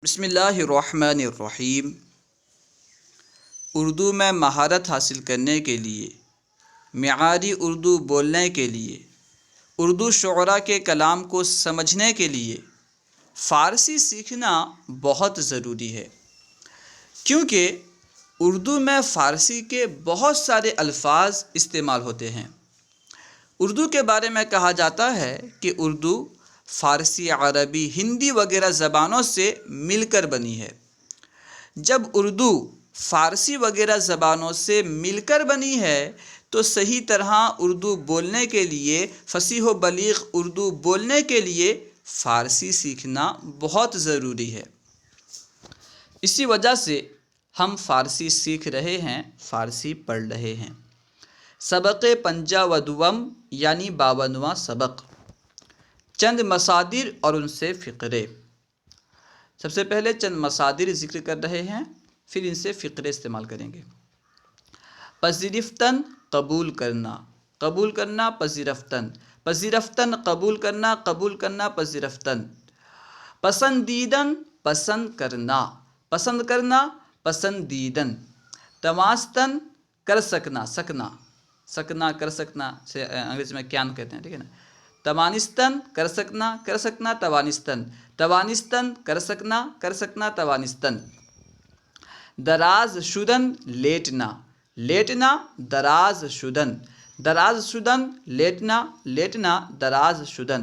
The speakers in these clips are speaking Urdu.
بسم اللہ الرحمن الرحیم۔ اردو میں مہارت حاصل کرنے کے لیے، معیاری اردو بولنے کے لیے، اردو شعراء کے کلام کو سمجھنے کے لیے فارسی سیکھنا بہت ضروری ہے، کیونکہ اردو میں فارسی کے بہت سارے الفاظ استعمال ہوتے ہیں۔ اردو کے بارے میں کہا جاتا ہے کہ اردو فارسی، عربی، ہندی وغیرہ زبانوں سے مل کر بنی ہے۔ جب اردو فارسی وغیرہ زبانوں سے مل کر بنی ہے تو صحیح طرح اردو بولنے کے لیے، فصیح و بلیغ اردو بولنے کے لیے فارسی سیکھنا بہت ضروری ہے۔ اسی وجہ سے ہم فارسی سیکھ رہے ہیں، فارسی پڑھ رہے ہیں۔ سبق پنجہ و دوم یعنی 52واں سبق، چند مصادر اور ان سے فقرے۔ سب سے پہلے چند مصادر ذکر کر رہے ہیں، پھر ان سے فقرے استعمال کریں گے۔ پذیرفتن قبول کرنا، قبول کرنا پذیرفتن، پذیرفتن قبول کرنا، قبول کرنا پذیرفتن۔ پسندیدن پسند کرنا، پسند کرنا پسندیدن۔ تماستن کر سکنا، سکنا، سکنا کر سکنا سے انگریزی میں کین کہتے ہیں، ٹھیک ہے نا۔ توانستن کر سکنا، کر سکنا توانستن، توانستن کر سکنا، کر سکنا توانستن۔ دراز شدن لیٹنا، لیٹنا دراز شدن، دراز شدن لیٹنا، لیٹنا دراز شدن۔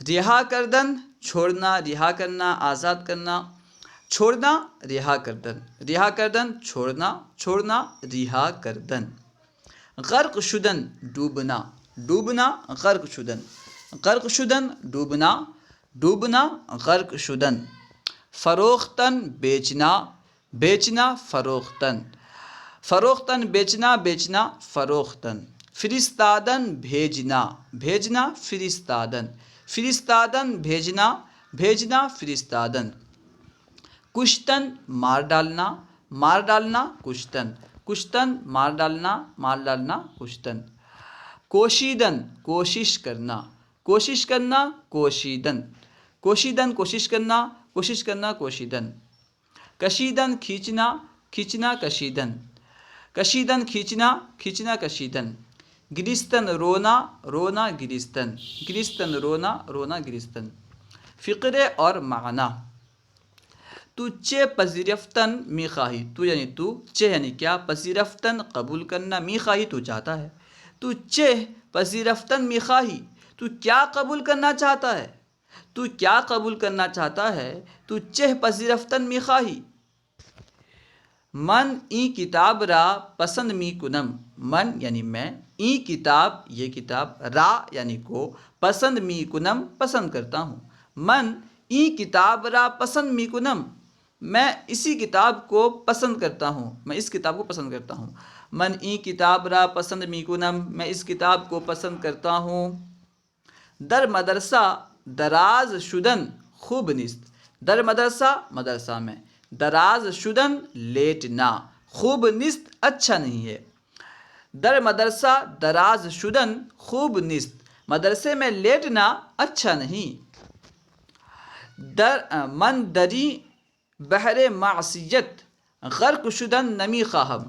رہا کردن چھوڑنا، رہا کرنا آزاد کرنا، چھوڑنا رہا کردن، رہا کردن چھوڑنا، چھوڑنا رہا کردن۔ غرق شدن ڈوبنا، ڈوبنا غرق شدن، غرق شدن ڈوبنا، ڈوبنا غرق شدن۔ فروختن بیچنا، بیچنا فروختن، فروختن بیچنا، بیچنا فروختن۔ فرستادن بھیجنا، بھیجنا فرستادن، فرستادن بھیجنا، بھیجنا فرستادن۔ کشتن مار ڈالنا، مار ڈالنا کشتن، کشتن مار ڈالنا، مار ڈالنا کشتن۔ کوشیدن کوشش کرنا، کوشش کرنا کوشیدن، کوشیدن کوشش کرنا، کوشش کرنا کوشیدن۔ کشیدن کھینچنا، کھینچنا کشیدن، کشیدن کھینچنا، کھینچنا کشیدن۔ گرستن رونا، رونا گرستن، گرستن رونا، رونا گرستن۔ فقرے اور معنی۔ تو چه پذیرفتن میخواهی، تو یعنی تو، چه یعنی کیا، پذیرفتن قبول کرنا، میخواهی تو چاہتا ہے۔ تو چه پذیرفتن میخواهی، تو کیا قبول کرنا چاہتا ہے، تو کیا قبول کرنا چاہتا ہے۔ تو چه پذیرفتن میخواهی۔ من این کتاب را پسند میکنم، من یعنی میں، این کتاب یہ کتاب، را یعنی کو، پسند میکنم پسند کرتا ہوں۔ من این کتاب را پسند میکنم، میں اسی کتاب کو پسند کرتا ہوں، میں اس کتاب کو پسند کرتا ہوں۔ من این کتاب را پسند میکنم، میں اس کتاب کو پسند کرتا ہوں۔ در مدرسہ دراز شدن خوب نیست، در مدرسہ مدرسہ میں، دراز شدن لیٹنا، خوب نیست اچھا نہیں ہے۔ در مدرسہ دراز شدن خوب نیست، مدرسے میں لیٹنا اچھا نہیں۔ من دری بحر معصیت غرق شدن نمی خواہم،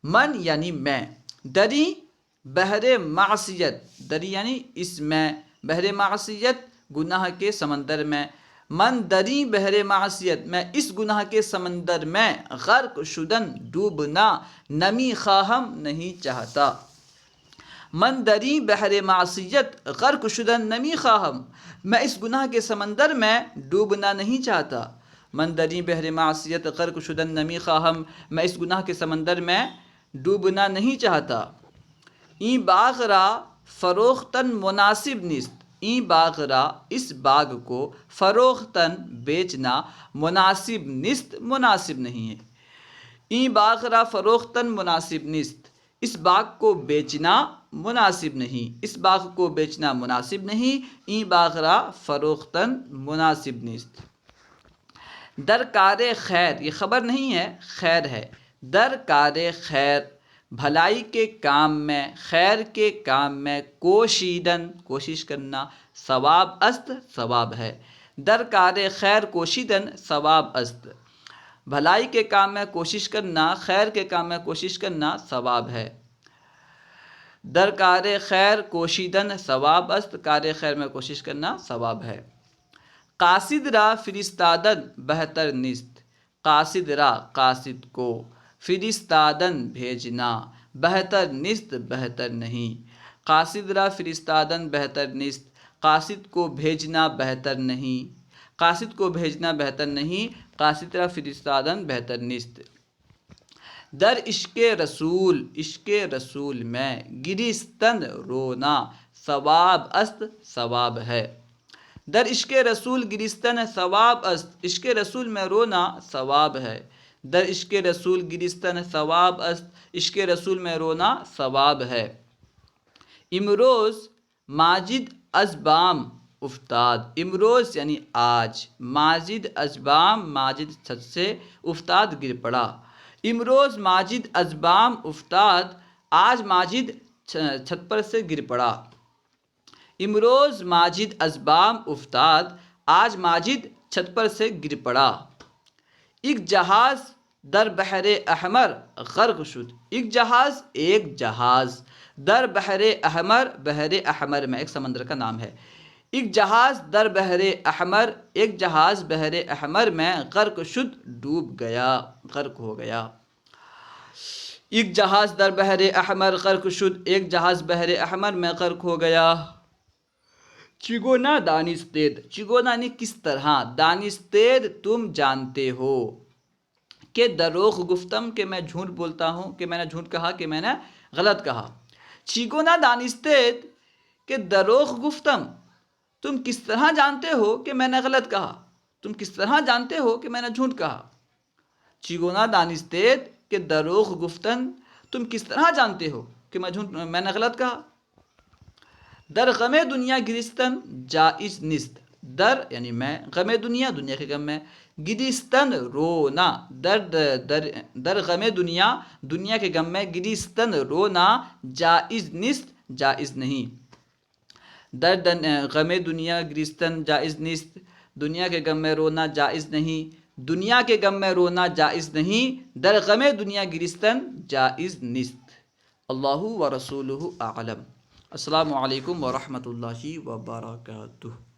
من یعنی میں، دری بحر معصیت، دری یعنی اس میں، بحر معصیت گناہ کے سمندر میں، من دری بحر معصیت میں اس گناہ کے سمندر میں، غرق شدن ڈوبنا، نمی خواہم نہیں چاہتا۔ من دری بحر معصیت غرق شدن نمی خواہم، میں اس گناہ کے سمندر میں ڈوبنا نہیں چاہتا۔ من دری بحر معصیت غرق شدن نمی خواہم، میں اس گناہ کے سمندر میں ڈوبنا نہیں چاہتا۔ این باغ را فروختن مناسب نیست، این باغ را اس باغ کو، فروختن بیچنا، مناسب نیست مناسب نہیں ہے۔ این باغ را فروختن مناسب نیست، اس باغ کو بیچنا مناسب نہیں، اس باغ کو بیچنا مناسب نہیں۔ این باغ را فروختن مناسب نیست۔ در کار خیر، یہ خبر نہیں ہے، خیر ہے۔ در کار خیر بھلائی کے کام میں، خیر کے کام میں، کوشیدن کوشش کرنا، ثواب است ثواب ہے۔ در کار خیر کوشیدن ثواب است، بھلائی کے کام میں کوشش کرنا، خیر کے کام میں کوشش کرنا ثواب ہے۔ در کار خیر کوشیدن ثواب است، کار خیر میں کوشش کرنا ثواب ہے۔ قاصد را فرستادن بہتر نیست، قاصد را قاصد کو، فرستادن بھیجنا، بہتر نیست بہتر نہیں، قاصد را فرستادن بہتر نیست، قاصد کو بھیجنا بہتر نہیں، قاصد کو بھیجنا بہتر نہیں، قاصد را فرستادن بہتر نیست۔ در عشق رسول، عشق رسول میں گریستن رونا ثواب است، ثواب ہے۔ در عشق رسول گریستن ثواب است، عشق رسول میں رونا ثواب ہے۔ در عشق رسول گریستن ثواب است، عشق رسول میں رونا ثواب ہے۔ امروز ماجد از بام افتاد، امروز یعنی آج، ماجد از بام، ماجد چھت سے، افتاد گر پڑا۔ امروز ماجد از بام افتاد، آج ماجد چھت پر سے گر پڑا۔ امروز ماجد از بام افتاد، آج ماجد چھت پر سے گر پڑا۔ ایک جہاز در بحر احمر غرق شد، ایک جہاز، ایک جہاز، در بحر احمر، بحر احمر میں ایک سمندر کا نام ہے، ایک جہاز در بحر احمر، ایک جہاز بحر احمر میں غرق شد، ڈوب گیا، غرق ہو گیا۔ ایک جہاز در بحر احمر غرق شد، ایک جہاز بحر احمر میں غرق ہو گیا۔ چگونا دانستید، چگونا یعنی کس طرح، دانستید تم جانتے ہو، کہ دروغ گفتم کہ میں جھوٹ بولتا ہوں، کہ میں نے جھوٹ کہا، کہ میں نے غلط کہا۔ چگونا دانستید کہ دروغ گفتم، تم کس طرح جانتے ہو کہ میں نے غلط کہا، تم کس طرح جانتے ہو کہ میں نے جھوٹ کہا۔ چگونا دانستید کہ دروغ گفتن، تم کس طرح جانتے ہو کہ میں نے غلط کہا۔ در غم دنیا گریستن جائز نیست، در یعنی میں، غم دنیا، دنیا کے غم میں، گریستن رونا، در غم دنیا، دنیا کے غم میں، گریستن رونا جائز نیست، جائز نہیں۔ در غم دنیا گریستن جائز نیست، دنیا کے غم میں رونا جائز نہیں، دنیا کے غم میں رونا جائز نہیں، در غم دنیا گریستن جائز نیست۔ اللہ و رسولہ اعلم۔ السلام علیکم ورحمۃ اللہ وبرکاتہ۔